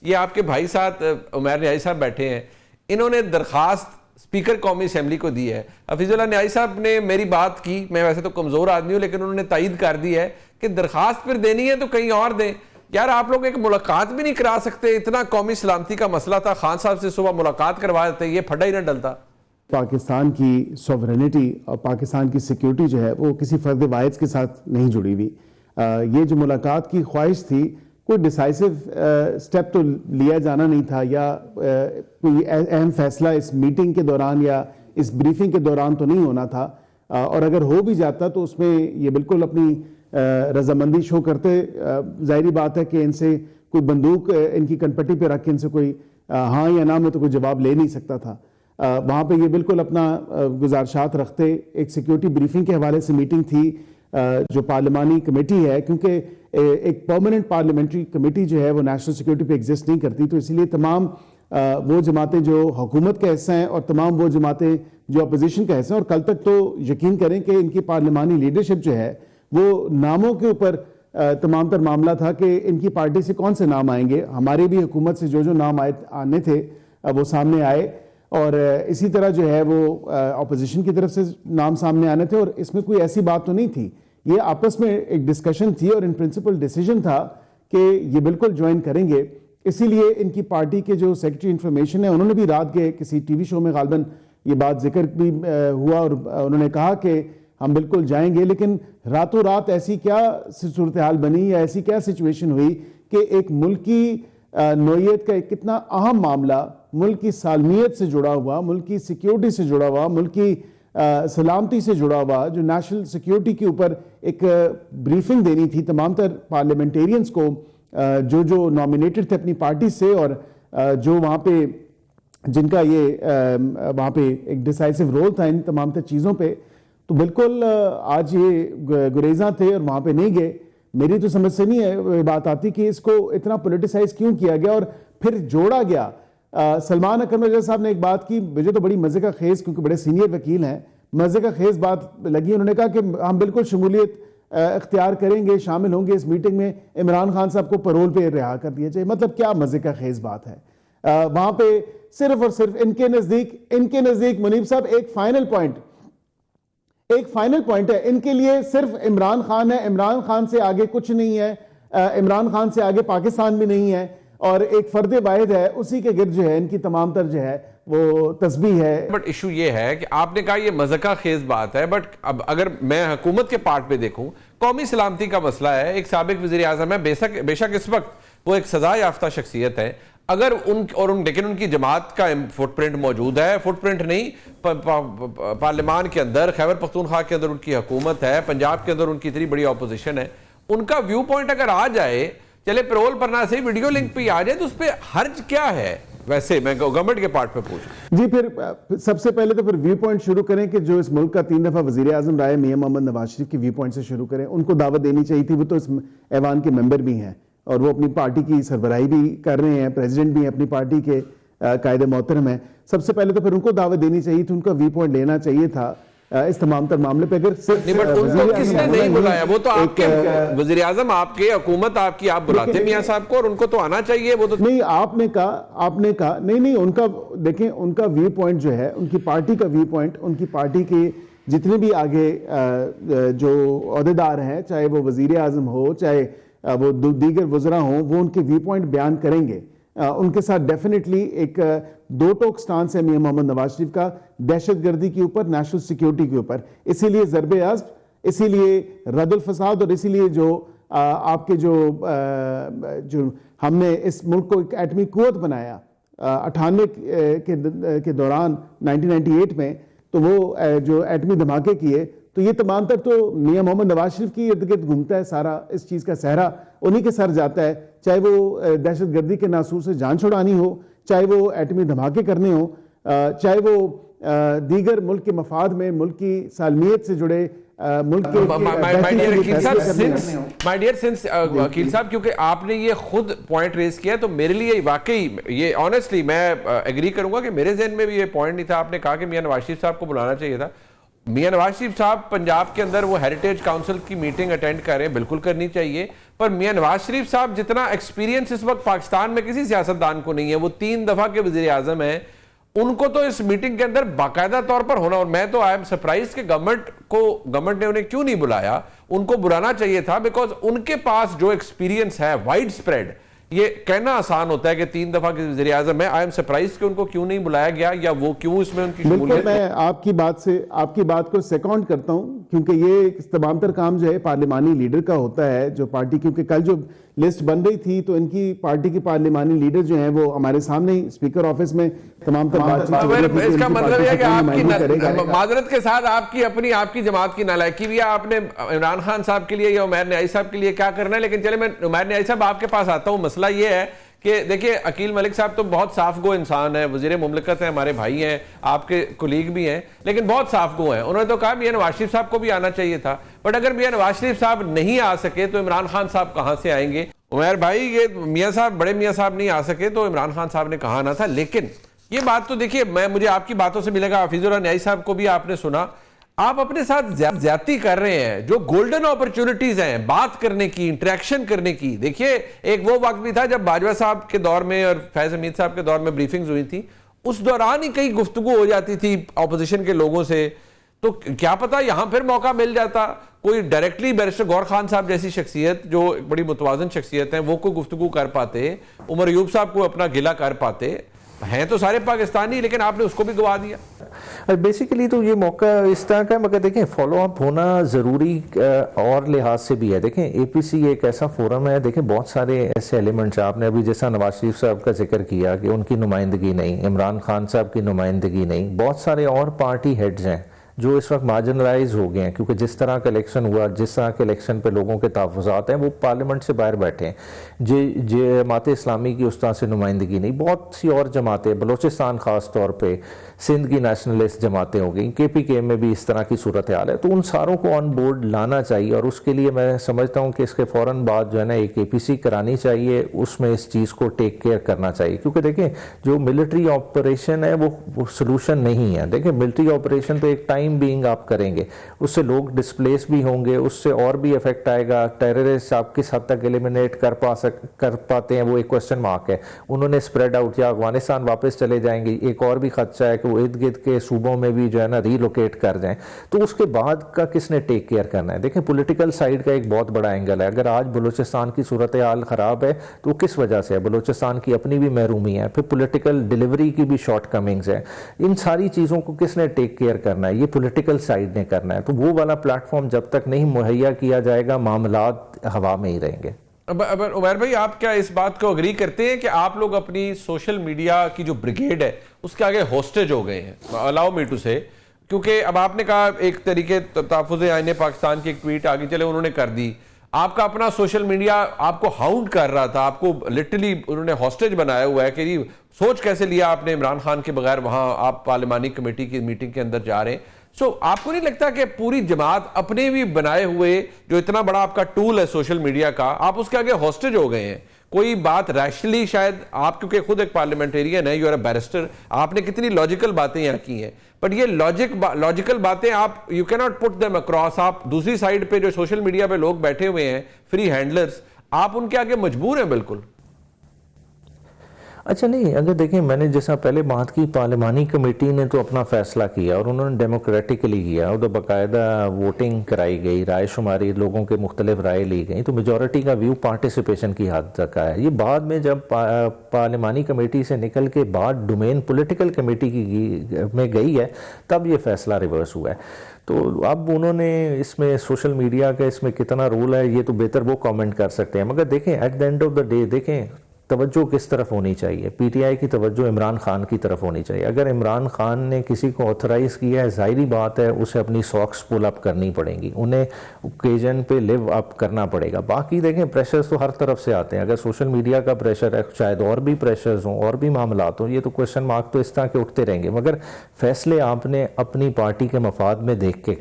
یہ آپ کے بھائی ساتھ عمیر نیازی صاحب بیٹھے ہیں, انہوں نے درخواست اسپیکر قومی اسمبلی کو دی ہے. حفیظ اللہ نیازی صاحب نے میری بات کی, میں ویسے تو کمزور آدمی ہوں لیکن انہوں نے تائید کر دی ہے کہ درخواست پھر دینی ہے تو کہیں اور دیں. یار آپ لوگ ایک ملاقات بھی نہیں کرا سکتے؟ اتنا قومی سلامتی کا مسئلہ تھا, خان صاحب سے صبح ملاقات کروا دیتے, یہ پھڈا ہی نہ ڈلتا. پاکستان کی سوورنٹی اور پاکستان کی سیکیورٹی جو ہے وہ کسی فرد واحد کے ساتھ نہیں جڑی ہوئی. یہ جو ملاقات کی خواہش تھی, کوئی ڈیسائسو سٹیپ تو لیا جانا نہیں تھا, یا کوئی اہم فیصلہ اس میٹنگ کے دوران یا اس بریفنگ کے دوران تو نہیں ہونا تھا, اور اگر ہو بھی جاتا تو اس میں یہ بالکل اپنی رضامندی شو کرتے. ظاہری بات ہے کہ ان سے کوئی بندوق ان کی کنپٹی پہ رکھ کے ان سے کوئی ہاں یا نہ میں تو کوئی جواب لے نہیں سکتا تھا. وہاں پہ یہ بالکل اپنا گزارشات رکھتے. ایک سیکیورٹی بریفنگ کے حوالے سے میٹنگ تھی جو پارلیمانی کمیٹی ہے, کیونکہ ایک پرماننٹ پارلیمنٹری کمیٹی جو ہے وہ نیشنل سیکیورٹی پہ ایگزسٹ نہیں کرتی, تو اسی لیے تمام وہ جماعتیں جو حکومت کا حصہ ہیں اور تمام وہ جماعتیں جو اپوزیشن کا حصہ ہیں, اور کل تک تو یقین کریں کہ ان کی پارلیمانی لیڈرشپ جو ہے وہ ناموں کے اوپر تمام تر معاملہ تھا کہ ان کی پارٹی سے کون سے نام آئیں گے. ہماری بھی حکومت سے جو نام آنے تھے وہ سامنے آئے, اور اسی طرح جو ہے وہ اپوزیشن کی طرف سے نام سامنے آنے تھے, اور اس میں کوئی ایسی بات تو نہیں تھی. یہ آپس میں ایک ڈسکشن تھی اور ان پرنسپل ڈیسیجن تھا کہ یہ بالکل جوائن کریں گے. اسی لیے ان کی پارٹی کے جو سیکرٹری انفارمیشن ہے انہوں نے بھی رات کے کسی ٹی وی شو میں غالباً یہ بات ذکر بھی ہوا, اور انہوں نے کہا کہ ہم بالکل جائیں گے. لیکن راتوں رات ایسی کیا صورتحال بنی یا ایسی کیا سچویشن ہوئی کہ ایک ملکی نوعیت کا ایک کتنا اہم معاملہ, ملک کی سالمیت سے جڑا ہوا, ملک کی سیکیورٹی سے جڑا ہوا, ملک کی سلامتی سے جڑا ہوا, جو نیشنل سیکیورٹی کے اوپر ایک بریفنگ دینی تھی تمام تر پارلیمنٹیرینز کو جو نامینیٹڈ تھے اپنی پارٹی سے, اور جو وہاں پہ جن کا یہ وہاں پہ ایک ڈیسائسو رول تھا ان تمام تر چیزوں پہ, تو بالکل آج یہ گریزاں تھے اور وہاں پہ نہیں گئے. میری تو سمجھ سے نہیں ہے بات آتی کہ اس کو اتنا پولیٹیسائز کیوں کیا گیا اور پھر جوڑا گیا. سلمان اکرم رضا صاحب نے ایک بات کی, مجھے تو بڑی مزے کا خیز, کیونکہ بڑے سینئر وکیل ہیں, مزے کا خیز بات لگی. انہوں نے کہا کہ ہم بالکل شمولیت اختیار کریں گے, شامل ہوں گے اس میٹنگ میں, عمران خان صاحب کو پرول پہ رہا کر دیا جائے. مطلب کیا مزے کا خیز بات ہے. وہاں پہ صرف اور صرف ان کے نزدیک منیب صاحب ایک فائنل پوائنٹ ہے ان کے لیے, صرف عمران خان ہے. عمران خان سے آگے کچھ نہیں ہے, عمران خان سے آگے پاکستان بھی نہیں ہے, اور ایک فرد واحد ہے, اسی کے گرد جو ہے ان کی تمام تر جو ہے وہ تسبیح ہے. بٹ ایشو یہ ہے کہ آپ نے کہا یہ مذہقہ خیز بات ہے, بٹ اب اگر میں حکومت کے پارٹ پہ دیکھوں, قومی سلامتی کا مسئلہ ہے. ایک سابق وزیر اعظم ہے, بے شک اس وقت وہ ایک سزا یافتہ شخصیت ہے, اگر لیکن ان کی جماعت کا فٹ پرنٹ موجود ہے, فٹ پرنٹ نہیں, پارلیمان کے اندر خیبر پختونخوا کے اندر ان کی حکومت ہے, پنجاب کے اندر ان کی اتنی بڑی اپوزیشن ہے, ان کا ویو پوائنٹ اگر آ جائے, چلے پیرول پر نہ سے ویڈیو لنک پہ آ جائے, تو اس پہ حرج کیا ہے؟ ویسے میں گورنمنٹ کے پارٹ پہ پوچھوں. جی, پھر سب سے پہلے تو پھر ویو پوائنٹ شروع کریں کہ جو اس ملک کا 3 دفعہ وزیر اعظم رہے میاں محمد نواز شریف کی ویو پوائنٹ سے شروع کریں. ان کو دعوت دینی چاہیے تھی, وہ تو اس ایوان کے ممبر بھی ہیں اور وہ اپنی پارٹی کی سربراہی بھی کر رہے ہیں, پریزیڈنٹ بھی ہیں اپنی پارٹی کے, قائد محترم ہیں. سب سے پہلے تو پھر ان کو دعوت دینی چاہیے تھی, ان کا ویو پوائنٹ لینا چاہیے تھا اس تمام تر معاملے پہ. اگر ان کو کس نے نہیں بلایا؟ وہ تو آپ کے وزیر اعظم, آپ کے حکومت آپ کی, آپ بلاتے میاں صاحب کو, اور ان کو تو آنا چاہیے. وہ تو نہیں, آپ نے کہا نہیں, ان کا دیکھیں, ان کا ویو پوائنٹ جو ہے, ان کی پارٹی کا ویو پوائنٹ, ان کی پارٹی کے جتنے بھی آگے جو عہدیدار ہیں, چاہے وہ وزیر اعظم ہو, چاہے وہ دیگر وزراء ہوں, وہ ان کے ویو پوائنٹ بیان کریں گے. ان کے ساتھ ڈیفینیٹلی ایک دو ٹوک سٹانس ہے میاں محمد نواز شریف کا, دہشت گردی کے اوپر, نیشنل سیکیورٹی کے اوپر. اسی لیے ضرب عصب, اسی لیے رد الفساد, اور اسی لیے جو آپ کے جو ہم نے اس ملک کو ایک ایٹمی قوت بنایا 98 کے دوران 1998 میں, تو وہ جو ایٹمی دھماکے کیے, تو یہ تمام تر تو میاں محمد نواز شریف کی ارد گرد گھومتا ہے. سارا اس چیز کا صحرا انہی کے سر جاتا ہے, چاہے وہ دہشت گردی کے ناسور سے جان چھڑانی ہو, چاہے وہ ایٹمی دھماکے کرنے ہوں, چاہے وہ دیگر ملک کے مفاد میں, ملک کی سالمیت سے جڑے ملک کے مائی ڈیئر سنس وکیل صاحب, کیونکہ آپ نے یہ خود پوائنٹ ریز کیا, تو میرے لیے واقعی یہ آنیسٹلی میں ایگری کروں گا کہ میرے ذہن میں بھی یہ پوائنٹ نہیں تھا. آپ نے کہا کہ میاں نواز شریف صاحب کو بلانا چاہیے تھا. میاں نواز شریف صاحب پنجاب کے اندر وہ ہیریٹیج کاؤنسل کی میٹنگ اٹینڈ کر رہے ہیں, بالکل کرنی چاہیے, پر میاں نواز شریف صاحب جتنا ایکسپیرینس اس وقت پاکستان میں کسی سیاستدان کو نہیں ہے, وہ 3 دفعہ کے وزیر اعظم ہیں, ان کو تو اس میٹنگ کے اندر باقاعدہ طور پر ہونا, اور میں تو آئی ایم سرپرائز کہ گورنمنٹ نے انہیں کیوں نہیں بلایا. ان کو بلانا چاہیے تھا, بیکاز ان کے پاس جو ایکسپیرینس ہے وائڈ اسپریڈ, یہ کہنا آسان ہوتا ہے کہ 3 دفعہ کے وزیر اعظم ہے, آئی ایم سرپرائز کہ ان کو کیوں نہیں بلایا گیا, یا وہ کیوں اس میں ان کی بالکل میں آپ کی بات کو سیکونڈ کرتا ہوں, کیونکہ یہ تمام تر کام جو ہے پارلیمانی لیڈر کا ہوتا ہے, جو پارٹی, کیونکہ کل جو لسٹ بن رہی تھی تو ان کی پارٹی کے پارلیمانی لیڈر جو ہیں وہ ہمارے سامنے ہی اسپیکر آفس میں تمام تر بات چیت. اس کا مطلب یہ ہے کہ آپ کی معذرت کے ساتھ آپ کی جماعت کی نالائکی بھی ہے, آپ نے عمران خان صاحب کے لیے یا عمیر نیائی صاحب کے لیے کیا کرنا ہے. لیکن چلے میں عمیر نیائی صاحب آپ کے پاس آتا ہوں. مسئلہ یہ ہے کہ دیکھیں عقیل ملک صاحب تو بہت صاف گو انسان ہیں, وزیر مملکت ہیں, ہمارے بھائی ہیں, آپ کے کولیگ بھی ہیں, لیکن بہت صاف گو ہیں. انہوں نے تو کہا میاں نواز شریف صاحب کو بھی آنا چاہیے تھا, بٹ اگر میاں نواز شریف صاحب نہیں آ سکے تو عمران خان صاحب کہاں سے آئیں گے. عمیر بھائی یہ میاں صاحب, بڑے میاں صاحب نہیں آ سکے تو عمران خان صاحب نے کہا آنا تھا. لیکن یہ بات تو دیکھیے, مجھے آپ کی باتوں سے ملے گا, حفیظ اللہ نیائی صاحب کو بھی آپ نے سنا, آپ اپنے ساتھ زیادتی کر رہے ہیں. جو گولڈن اپرچونٹیز ہیں بات کرنے کی, انٹریکشن کرنے کی, دیکھیے ایک وہ وقت بھی تھا جب باجوہ صاحب کے دور میں اور فیض حمید صاحب کے دور میں بریفنگز ہوئی تھی, اس دوران ہی کئی گفتگو ہو جاتی تھی اپوزیشن کے لوگوں سے, تو کیا پتا یہاں پھر موقع مل جاتا, کوئی ڈائریکٹلی بیرسٹر غور خان صاحب جیسی شخصیت جو ایک بڑی متوازن شخصیت ہیں, وہ کوئی گفتگو کر پاتے, عمر ایوب صاحب کو اپنا گلہ کر پاتے. ہیں تو سارے پاکستانی, لیکن آپ نے اس کو بھی گوا دیا. بیسیکلی تو یہ موقع اس طرح کا, مگر دیکھیں فالو اپ ہونا ضروری اور لحاظ سے بھی ہے. دیکھیں اے پی سی ایک ایسا فورم ہے, دیکھیں بہت سارے ایسے ایلیمنٹس آپ نے ابھی جیسا نواز شریف صاحب کا ذکر کیا کہ ان کی نمائندگی نہیں, عمران خان صاحب کی نمائندگی نہیں, بہت سارے اور پارٹی ہیڈز ہیں جو اس وقت مارجنلائز ہو گئے ہیں, کیونکہ جس طرح کا الیکشن ہوا, جس طرح کے الیکشن پہ لوگوں کے تحفظات ہیں, وہ پارلیمنٹ سے باہر بیٹھے ہیں. جماعت اسلامی کی اس طرح سے نمائندگی نہیں, بہت سی اور جماعتیں, بلوچستان خاص طور پہ, سندھ کی نیشنلسٹ جماعتیں ہو گئیں, کے پی کے میں بھی اس طرح کی صورتحال ہے. تو ان ساروں کو آن بورڈ لانا چاہیے, اور اس کے لیے میں سمجھتا ہوں کہ اس کے فوراً بعد جو ہے نا ایک اے پی سی کرانی چاہیے, اس میں اس چیز کو ٹیک کیئر کرنا چاہیے. کیونکہ دیکھیں جو ملٹری آپریشن ہے وہ سلوشن نہیں ہے. دیکھیں ملٹری آپریشن تو ایک ٹائم بینگ آپ کریں گے, اس سے لوگ ڈسپلیس بھی ہوں گے, اس سے اور بھی افیکٹ آئے گا. ٹیررسٹ آپ کس حد تک ایلیمنیٹ کر پاتے ہیں وہ ایک کوسچن مارک ہے. انہوں نے اسپریڈ آؤٹ, یا افغانستان واپس چلے جائیں گے, ایک اور بھی خدشہ ہے کہ وہ ارد گرد کے صوبوں میں بھی جو ہے نا ری لوکیٹ کر جائیں. تو اس کے بعد کا کس نے ٹیک کیئر کرنا ہے. دیکھیں پولیٹیکل سائیڈ کا ایک بہت بڑا اینگل ہے. اگر آج بلوچستان کی صورتحال خراب ہے تو کس وجہ سے ہے؟ بلوچستان کی اپنی بھی محرومی ہے, پھر پولیٹیکل ڈیلیوری کی بھی شارٹ کمنگز ہے. ان ساری چیزوں کو کس نے ٹیک کیئر کرنا ہے؟ یہ پولیٹیکل سائیڈ نے کرنا ہے. تو وہ والا پلیٹ فارم جب تک نہیں مہیا کیا جائے گا, معاملات ہوا میں ہی رہیں گے. اب عمیر بھائی آپ کیا اس بات کو اگری کرتے ہیں کہ آپ لوگ اپنی سوشل میڈیا کی جو بریگیڈ ہے اس کے آگے ہوسٹیج ہو گئے ہیں؟ الاؤ می ٹو سے, کیونکہ اب آپ نے کہا ایک طریقے تحفظ آئین پاکستان کی ایک ٹویٹ آگے چلے انہوں نے کر دی, آپ کا اپنا سوشل میڈیا آپ کو ہاؤنڈ کر رہا تھا, آپ کو لٹرلی انہوں نے ہوسٹیج بنایا ہوا ہے کہ جی سوچ کیسے لیا آپ نے عمران خان کے بغیر وہاں آپ پارلیمانی کمیٹی کی میٹنگ کے اندر جا رہے ہیں. سو آپ کو نہیں لگتا کہ پوری جماعت اپنے بھی بنائے ہوئے جو اتنا بڑا آپ کا ٹول ہے سوشل میڈیا کا, آپ اس کے آگے ہوسٹیج ہو گئے ہیں؟ کوئی بات ریشنلی شاید آپ, کیونکہ خود ایک پارلیمنٹیرین ہے, یو آر اے بیرسٹر, آپ نے کتنی لاجیکل باتیں یہاں کی ہیں, بٹ یہ لاجیکل باتیں آپ یو کی ناٹ پٹ دیم اکراس. آپ دوسری سائڈ پہ جو سوشل میڈیا پہ لوگ بیٹھے ہوئے ہیں فری ہینڈلرز, آپ ان کے آگے مجبور ہیں بالکل. اچھا نہیں, اگر دیکھیں میں نے جیسا پہلے بات کی, پارلیمانی کمیٹی نے تو اپنا فیصلہ کیا اور انہوں نے ڈیموکریٹکلی کیا, اور تو باقاعدہ ووٹنگ کرائی گئی, رائے شماری, لوگوں کے مختلف رائے لی گئی, تو میجورٹی کا ویو پارٹیسپیشن کی حد تک آیا. یہ بعد میں جب پارلیمانی کمیٹی سے نکل کے بعد ڈومین پولیٹیکل کمیٹی میں گئی ہے, تب یہ فیصلہ ریورس ہوا ہے. تو اب انہوں نے اس میں سوشل میڈیا کا اس میں کتنا رول ہے یہ تو بہتر وہ کامنٹ کر سکتے ہیں, مگر دیکھیں at the end of the day دیکھیں توجہ کس طرف ہونی چاہیے. پی ٹی آئی کی توجہ عمران خان کی طرف ہونی چاہیے. اگر عمران خان نے کسی کو آتھرائز کیا ہے, ظاہری بات ہے اسے اپنی ساکس پل اپ کرنی پڑیں گی, انہیں اوکیزن پہ لیو اپ کرنا پڑے گا. باقی دیکھیں پریشرز تو ہر طرف سے آتے ہیں, اگر سوشل میڈیا کا پریشر ہے, شاید اور بھی پریشرز ہوں اور بھی معاملات ہوں, یہ تو کویشچن مارک تو اس طرح کے اٹھتے رہیں گے, مگر فیصلے آپ نے اپنی پارٹی کے مفاد میں دیکھ کے